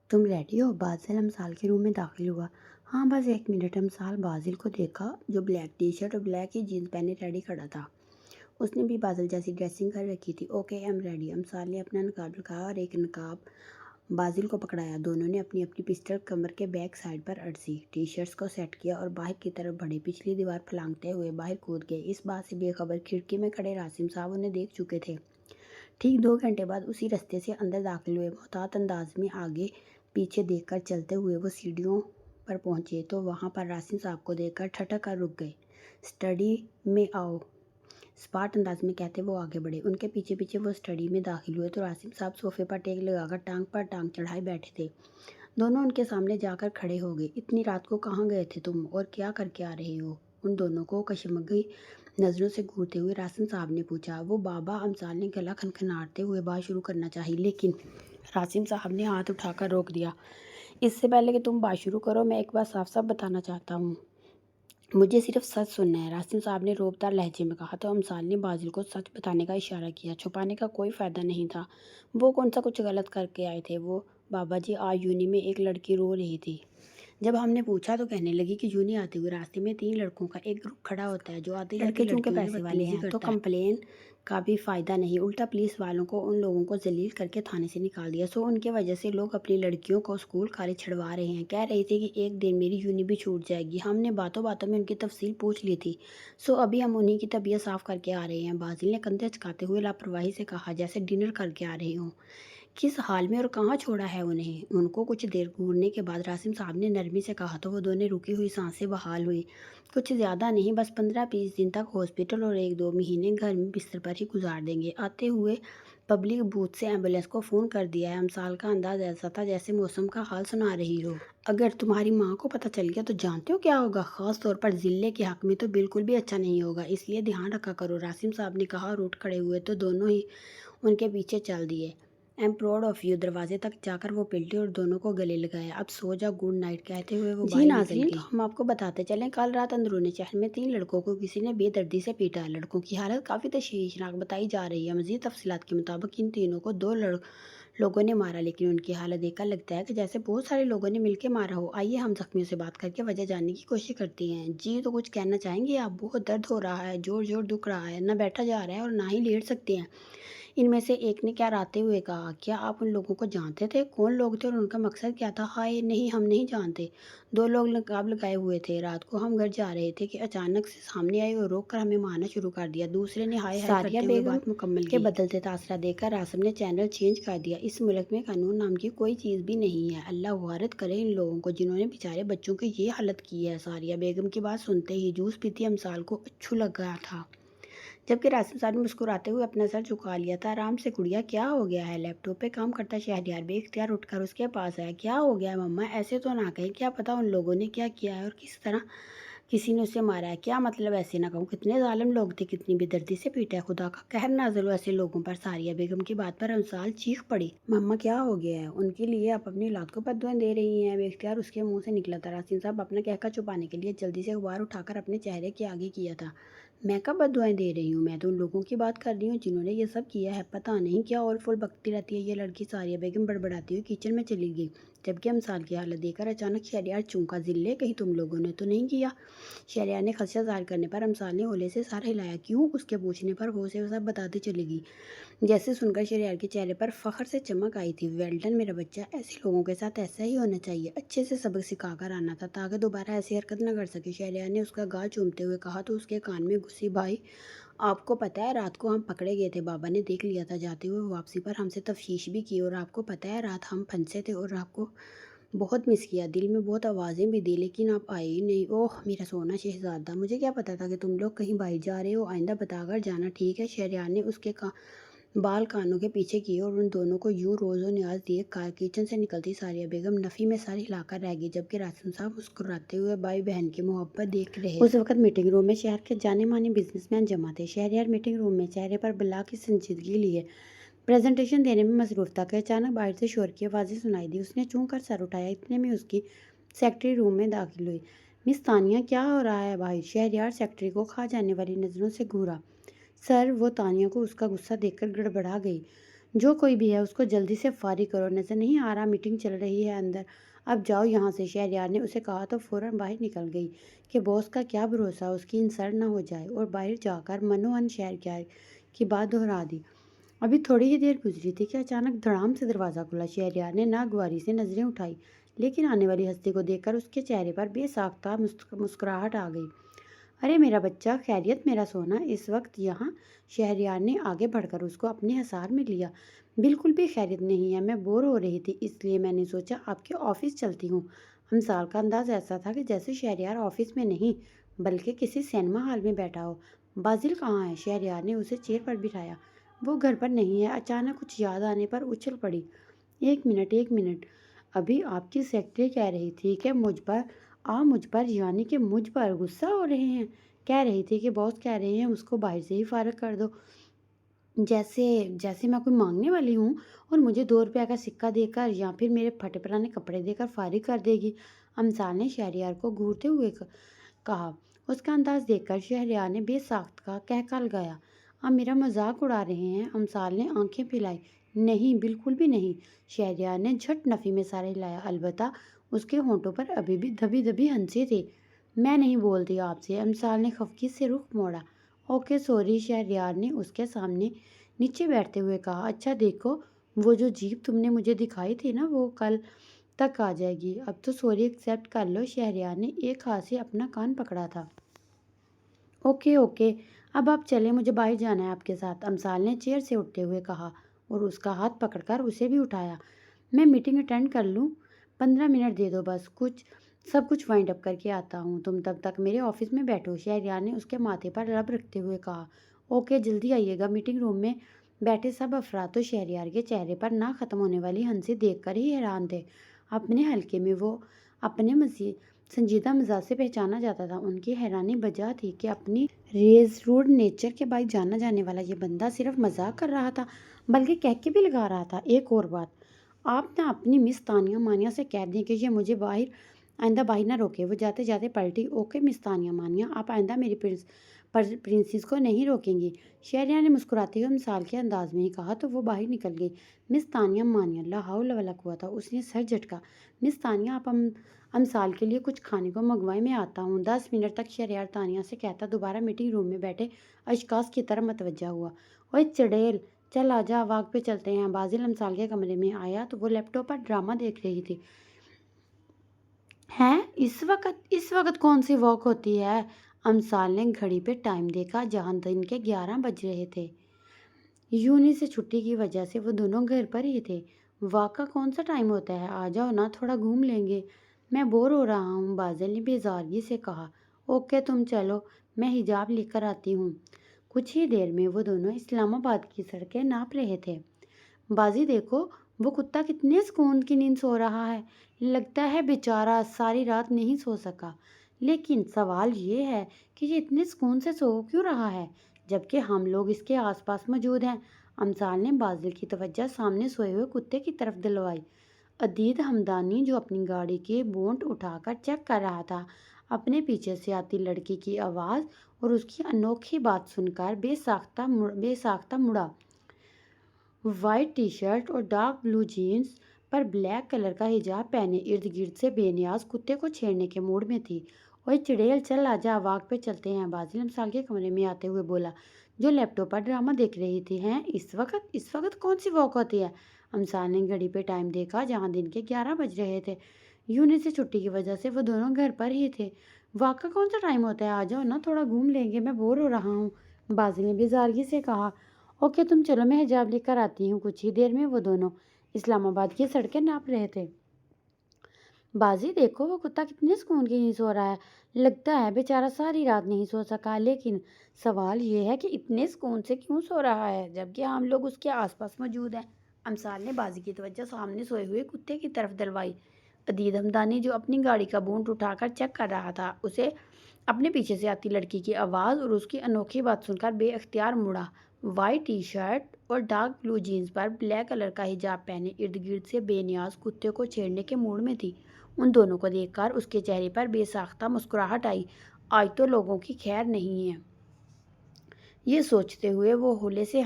तुम रेडी हो? बाज़िल अमसाल के रूम में दाखिल हुआ। हाँ बस 1 मिनट। अमसाल बाज़िल को देखा जो ब्लैक टी शर्ट और ब्लैक ही जीन्स पहने रेडी खड़ा था। उसने भी बाज़िल जैसी ड्रेसिंग कर रखी थी। Okay I am ready. Amsal ने अपना नकाब लगाया और एक नकाब बाज़िल को पकड़ाया। दोनों ने अपनी अपनी पिस्टल कमर के बैक साइड पर अड़सी, टी शर्ट्स को सेट किया और बाहर की तरफ बढ़े। पिछली दीवार फलांगते हुए बाहर कूद गए। इस बात से बेखबर खिड़की में खड़े रासिम साहब उन्हें देख चुके थे। ठीक 2 घंटे बाद उसी रास्ते से अंदर दाखिल हुए। मोहतात अंदाज में आगे पीछे देखकर चलते हुए वो सीढ़ियों पर पहुंचे तो वहां पर रासिम साहब को देखकर ठठक कर रुक गए। स्टडी में आओ, स्पार्ट अंदाज में कहते वो आगे बढ़े। उनके पीछे पीछे वो स्टडी में दाखिल हुए तो रासिम साहब सोफे पर टेक लगाकर टांग पर टांग चढ़ाए बैठे थे। दोनों उनके सामने जाकर खड़े हो गए। इतनी रात को कहाँ गए थे तुम और क्या करके आ रहे हो? उन दोनों को कशमकशी नज़रों से घूरते हुए रासिम साहब ने पूछा। वो बाबा अमसाल ने गला खनखनाते हुए बात शुरू करना चाहिए, लेकिन रासिम साहब ने हाथ उठाकर रोक दिया। इससे पहले कि तुम बात शुरू करो, मैं एक बात साफ साफ बताना चाहता हूँ। मुझे सिर्फ सच सुनना है, रासिम साहब ने रोबदार लहजे में कहा तो अमसाल ने बाजिल को सच बताने का इशारा किया। छुपाने का कोई फ़ायदा नहीं था। वो कौन सा कुछ गलत करके आए थे? वो बाबा जी, आज यूनी में एक लड़की रो रही थी। जब हमने पूछा तो कहने लगी कि यूनी आते हुए रास्ते में 3 लड़कों का एक ग्रुप खड़ा होता है जो आते जाते लड़के पैसे वाले हैं, तो कंप्लेन का भी फ़ायदा नहीं। उल्टा पुलिस वालों को उन लोगों को जलील करके थाने से निकाल दिया। सो उनके वजह से लोग अपनी लड़कियों को स्कूल कॉलेज छुड़वा रहे हैं। कह रही थी कि एक दिन मेरी यूनी भी छूट जाएगी। हमने बातों बातों में उनकी तफसील पूछ ली थी। सो अभी हम उन्हीं की तबीयत साफ़ करके आ रहे हैं। बाजिल ने कंधे चकाते हुए लापरवाही से कहा, जैसे डिनर करके आ रहे हों। किस हाल में और कहाँ छोड़ा है उन्हें? उनको कुछ देर घूरने के बाद रासिम साहब ने नरमी से कहा तो वो दोनों रुकी हुई सांसें बहाल हुई। कुछ ज़्यादा नहीं, बस 15-20 दिन तक हॉस्पिटल और 1-2 महीने घर में बिस्तर पर ही गुजार देंगे। आते हुए पब्लिक बूथ से एम्बुलेंस को फ़ोन कर दिया है। अमसाल का अंदाज ऐसा था जैसे मौसम का हाल सुना रही हो। अगर तुम्हारी माँ को पता चल गया तो जानते हो क्या होगा? ख़ास तौर पर ज़िले के हक़ में तो बिल्कुल भी अच्छा नहीं होगा, इसलिए ध्यान रखा करो, रासिम साहब ने कहा और उठ खड़े हुए तो दोनों ही उनके पीछे चल दिए। I am proud of you. दरवाजे तक जाकर वो पिलटे और दोनों को गले लगाया। अब सो जा, गुड नाइट कहते हुए वो बाहर निकल गई। तो हम आपको बताते चलें, कल रात अंदरूनी शहर में 3 लड़कों को किसी ने बेदर्दी से पीटा है। लड़कों की हालत काफ़ी तशवीशनाक बताई जा रही है। मजीद तफसीलात के मुताबिक इन तीनों को 2 लोगों ने मारा, लेकिन उनकी हालत देखकर लगता है कि जैसे बहुत सारे लोगों ने मिलकर मारा हो। आइए हम जख्मियों से बात करके वजह जानने की कोशिश करते हैं। जी, तो कुछ कहना चाहेंगे आप? बहुत दर्द हो रहा है, जोर जोर दुख रहा है, ना बैठा जा रहा है और ना ही लेट सकते हैं। इनमें से एक ने कराते हुए कहा, क्या आप उन लोगों को जानते थे? कौन लोग थे और उनका मकसद क्या था? हाय नहीं, हम नहीं जानते। 2 लोग नकाब लगाए हुए थे। रात को हम घर जा रहे थे कि अचानक से सामने आए और रोक कर हमें मारना शुरू कर दिया। दूसरे ने हाय हाय करते हुए बात मुकम्मल की। बदलते तासरा देकर रासिम ने चैनल चेंज कर दिया। इस मुल्क में कानून नाम की कोई चीज़ भी नहीं है। अल्लाह गुहारत करे इन लोगों को जिन्होंने बेचारे बच्चों की ये हालत की है। सारिया बेगम की बात सुनते ही जूस पीती अमसाल को अच्छू लगा था, जबकि रासिम साहब ने मुस्कुराते हुए अपना सर झुका लिया था। आराम से गुड़िया, क्या हो गया है? लैपटॉप पे काम करता शहरयार बेख्तियार उठकर उसके पास आया। क्या हो गया है मम्मा? ऐसे तो ना कहें, क्या पता उन लोगों ने क्या किया है और किस तरह किसी ने उसे मारा है। क्या मतलब? ऐसे ना कहूँ, कितने जालिम लोग थे, कितनी बेदर्दी से पीटा है। खुदा का कहर नाज़िल हो ऐसे लोगों पर। सारिया बेगम की बात पर अमसाल चीख पड़ी। मम्मा क्या हो गया है? उनके लिए आप अपनी औलाद को बद्दुआएं दे रही हैं? बेख्तियार उसके मुंह से निकला था। रासिम साहब अपना कहका छुपाने के लिए जल्दी से अखबार उठाकर अपने चेहरे के आगे किया था। मैं कब बद्दुआएं दे रही हूँ? मैं तो उन लोगों की बात कर रही हूँ जिन्होंने ये सब किया है। पता नहीं क्या और फुल बकती रहती है ये लड़की। सारिया बेगम बड़बड़ाती हुई किचन में चली गई, जबकि अमसाल की हालत देखकर अचानक शहरयार चौंका। जिले कहीं तुम लोगों ने तो नहीं किया? शहरयार ने खदशा ज़ाहिर करने पर अमसाल ने होले से सर हिलाया। क्यों? उसके पूछने पर वो से सब बताती चलेगी। जैसे सुनकर शहरयार के चेहरे पर फख्र से चमक आई थी। वेल डन मेरा बच्चा, ऐसे लोगों के साथ ऐसा ही होना चाहिए। अच्छे से सबक सिखा कर आना था ताकि दोबारा ऐसी हरकत न कर सके। शहरयार ने उसका गाल चूमते हुए कहा तो उसके कान में घुसी। भाई, आपको पता है रात को हम पकड़े गए थे, बाबा ने देख लिया था। जाते हुए वापसी पर हमसे तफ्तीश भी की और आपको पता है रात हम फंसे थे और आपको बहुत मिस किया। दिल में बहुत आवाज़ें भी दी, लेकिन आप आए ही नहीं। ओह मेरा सोना शहजादा, मुझे क्या पता था कि तुम लोग कहीं बाहर जा रहे हो। आइंदा बताकर जाना, ठीक है? शहरयार ने उसके बाल कानों के पीछे किए और उन दोनों को यूं रोज़ो न्याज दिए कार किचन से निकलती सारिया बेगम नफ़ी में सर हिलाकर रह गई, जबकि रासिम साहब मुस्कुराते हुए भाई बहन की मोहब्बत देख रहे। उस वक्त मीटिंग रूम में शहर के जाने माने बिजनेसमैन जमा थे। शहरयार मीटिंग रूम में चेहरे पर बला की संजीदगी लिए प्रेजेंटेशन देने में मसरूफ था कि अचानक बाहर से शोर की आवाज़ें सुनाई दी। उसने चूं कर सर उठाया। इतने में उसकी सेक्रेटरी रूम में दाखिल हुई। मिस तानिया, क्या हो रहा है भाई? शहरयार सेक्रेटरी को खा जाने वाली नज़रों से घूरा। सर, वो तानिया को उसका गुस्सा देखकर गड़बड़ा गई। جو کوئی بھی ہے اس کو جلدی سے فارغ کرو، نظر نہیں آ رہا میٹنگ چل رہی ہے اندر، اب جاؤ یہاں سے، شہریار نے اسے کہا تو فوراً باہر نکل گئی کہ باس کا کیا بھروسہ اس کی انسلٹ نہ ہو جائے، اور باہر جا کر منو ان شہریار کی بات دہرا دی۔ ابھی تھوڑی ہی دیر گزری تھی کہ اچانک دھڑام سے دروازہ کھلا۔ شہریار نے ناگواری سے نظریں اٹھائی، لیکن آنے والی ہستی کو دیکھ کر اس کے چہرے پر بے ساختہ مسکراہٹ آ گئی۔ ارے میرا بچہ، خیریت میرا سونا، اس وقت یہاں؟ شہریار نے آگے بڑھ کر اس کو اپنے حصار میں لیا۔ بالکل بھی خیریت نہیں ہے، میں بور ہو رہی تھی، اس لیے میں نے سوچا آپ کے آفس چلتی ہوں۔ امثال کا انداز ایسا تھا کہ جیسے شہریار آفس میں نہیں بلکہ کسی سینما ہال میں بیٹھا ہو۔ بازل کہاں ہے؟ شہریار نے اسے چیئر پر بٹھایا۔ وہ گھر پر نہیں ہے، اچانک کچھ یاد آنے پر اچھل پڑی۔ ایک منٹ، ابھی آپ کی سیکرٹری کہہ رہی تھی کہ مجھ پر یعنی کہ مجھ پر غصہ ہو رہے ہیں، کہہ رہی تھی کہ باس کہہ رہے ہیں اس کو باہر سے ہی فارغ کر دو، جیسے میں کوئی مانگنے والی ہوں اور مجھے 2 روپے کا سکہ دے کر یا پھر میرے پھٹے پرانے کپڑے دے کر فارغ کر دے گی۔ امثال نے شہریار کو گھورتے ہوئے کہا۔ اس کا انداز دیکھ کر شہریار نے بے ساخت کا کہکا لگایا۔ آپ میرا مذاق اڑا رہے ہیں؟ امثال نے آنکھیں پھیلائی۔ نہیں، بالکل بھی نہیں۔ شہریار نے جھٹ نفی میں سر ہلایا، البتہ اس کے ہونٹوں پر ابھی بھی دبی دبی ہنسی تھی۔ میں نہیں بولتی آپ سے، امثال نے خفگی سے رخ موڑا۔ اوکے سوری، شہریار نے اس کے سامنے نیچے بیٹھتے ہوئے کہا۔ اچھا دیکھو، وہ جو جیپ تم نے مجھے دکھائی تھی نا، وہ کل تک آ جائے گی، اب تو سوری ایکسیپٹ کر لو۔ شہریار نے ایک ہاتھ سے اپنا کان پکڑا تھا۔ اوکے، اب آپ چلیں، مجھے باہر جانا ہے آپ کے ساتھ، امثال نے چیئر سے اٹھتے ہوئے کہا اور اس کا ہاتھ پکڑ کر اسے بھی اٹھایا۔ میں میٹنگ اٹینڈ کر لوں؟ 15 منٹ دے دو بس، سب کچھ وائنڈ اپ کر کے آتا ہوں، تم تب تک میرے آفس میں بیٹھو، شہریار نے اس کے ماتھے پر لب رکھتے ہوئے کہا۔ اوکے، جلدی آئیے گا۔ میٹنگ روم میں بیٹھے سب افراد تو شہریار کے چہرے پر نہ ختم ہونے والی ہنسی دیکھ کر ہی حیران تھے۔ اپنے حلقے میں وہ اپنے سنجیدہ مزاج سے پہچانا جاتا تھا۔ ان کی حیرانی بجا تھی کہ اپنی ریزروڈ نیچر کے باعث جانا جانے والا یہ بندہ صرف مذاق کر رہا تھا بلکہ کہہ بھی لگا رہا تھا۔ ایک اور بات، آپ نہ اپنی مس تانیہ مانیہ سے کہہ دیں کہ یہ مجھے آئندہ باہر نہ روکے۔ وہ جاتے جاتے پلٹی۔ اوکے مس تانیہ مانیہ، آپ آئندہ میری پرنسس کو نہیں روکیں گی، شہریار نے مسکراتے ہوئے امثال کے انداز میں ہی کہا تو وہ باہر نکل گئی۔ مس تانیہ مانیہ، لا حول ولا قوت، اس نے سر جھٹکا۔ مس تانیہ، آپ امثال کے لیے کچھ کھانے کو منگوائیں، میں آتا ہوں۔ 10 منٹ تک شہریار تانیہ سے کہتا دوبارہ میٹنگ روم میں بیٹھے اشخاص کی طرف متوجہ ہوا۔ اوئے چڑیل، چل آجا، واک پہ چلتے ہیں۔ بازل امثال کے کمرے میں آیا تو وہ لیپ ٹاپ پر ڈرامہ دیکھ رہی تھی۔ ہیں، اس وقت کون سی واک ہوتی ہے؟ امثال نے گھڑی پہ ٹائم دیکھا، جہاں دن کے 11 بج رہے تھے۔ یونی سے چھٹی کی وجہ سے وہ دونوں گھر پر ہی تھے۔ واک کا کون سا ٹائم ہوتا ہے؟ آ جاؤ نا، تھوڑا گھوم لیں گے۔ میں بور ہو رہا ہوں، بازل نے بیزارگی سے کہا۔ اوکے تم چلو، میں حجاب لے کر آتی ہوں۔ کچھ ہی دیر میں وہ دونوں اسلام آباد کی سڑکیں ناپ رہے تھے۔ بازی دیکھو، وہ کتا کتنے سکون کی نیند سو رہا ہے، لگتا ہے بیچارہ ساری رات نہیں سو سکا۔ لیکن سوال یہ ہے کہ یہ اتنے سکون سے سو کیوں رہا ہے جبکہ ہم لوگ اس کے آس پاس موجود ہیں؟ امثال نے بازل کی توجہ سامنے سوئے ہوئے کتے کی طرف دلوائی۔ عدید ہمدانی، جو اپنی گاڑی کے بونٹ اٹھا کر چیک کر رہا تھا، اپنے پیچھے سے آتی لڑکی کی آواز اور اس کی انوکھی بات سن کر بے ساختہ مڑا۔ وائٹ ٹی شرٹ اور ڈارک بلو جینز پر بلیک کلر کا حجاب پہنے ارد گرد سے بے نیاز کتے کو چھیڑنے کے موڈ میں تھی۔ اوئے چڑیل، چل آجا، واک پہ چلتے ہیں، بازل امثال کے کمرے میں آتے ہوئے بولا، جو لیپ ٹاپ پر ڈرامہ دیکھ رہی تھی۔ ہیں، اس وقت کون سی واک ہوتی ہے؟ امثال نے گھڑی پہ ٹائم دیکھا، جہاں دن کے 11 بج رہے تھے۔ یونی سے چھٹی کی وجہ سے وہ دونوں گھر پر ہی تھے۔ واک کا کون سا ٹائم ہوتا ہے؟ آ جاؤ نا، تھوڑا گھوم لیں گے، میں بور ہو رہا ہوں، بازل نے بیزارگی سے کہا۔ اوکے تم چلو، میں حجاب لے کر آتی ہوں۔ کچھ ہی دیر میں وہ دونوں اسلام آباد کی سڑکیں ناپ رہے تھے۔ بازی دیکھو، وہ کتا کتنے سکون کی نیند سو رہا ہے، لگتا ہے بیچارہ ساری رات نہیں سو سکا۔ لیکن سوال یہ ہے کہ اتنے سکون سے کیوں سو رہا ہے جبکہ ہم لوگ اس کے آس پاس موجود ہیں؟ امثال نے بازی کی توجہ سامنے سوئے ہوئے کتے کی طرف دلوائی۔ عدید ہمدانی، جو اپنی گاڑی کا بونٹ اٹھا کر چیک کر رہا تھا، اسے اپنے پیچھے سے آتی لڑکی کی آواز اور اس کی انوکھی بات سن کر بے اختیار مڑا۔ وائٹ ٹی شرٹ اور ڈارک بلو جینز پر بلیک کلر کا حجاب پہنے ارد گرد سے بے نیاز کتے کو چھیڑنے کے موڈ میں تھی۔ ان دونوں کو دیکھ کر اس کے چہرے پر بے ساختہ مسکراہٹ آئی۔ آج تو لوگوں کی خیر نہیں ہے۔ یہ سوچتے ہوئے وہ ہولے سے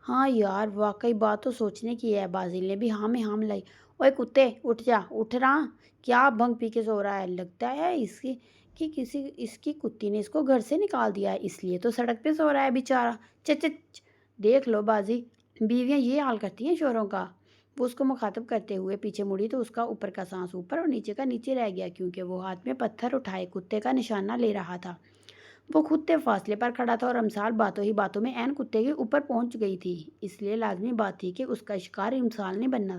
ہاں یار واقعی بات تو سوچنے کی ہے، بازل نے بھی ہاں میں ہاں ملائی۔ اوے کتے اٹھ جا، اٹھ رہا، کیا بھنگ پی کے سو رہا ہے؟ لگتا ہے اس کی کتی نے اس کو گھر سے نکال دیا ہے، اس لیے تو سڑک پہ سو رہا ہے بیچارہ۔ چچ چچ، دیکھ لو بازی، بیویاں یہ حال کرتی ہیں شوہروں کا۔ وہ اس کو مخاطب کرتے ہوئے پیچھے مڑی تو اس کا اوپر کا سانس اوپر اور نیچے کا نیچے رہ گیا، کیونکہ وہ ہاتھ میں پتھر اٹھائے کتے کا نشانہ لے رہا تھا۔ وہ کتے فاصلے پر کھڑا تھا اور امسال باتوں ہی باتوں میں عین کتے کے اوپر پہنچ گئی تھی، اس لیے لازمی بات تھی کہ اس کا شکار امسال نے بننا تھا۔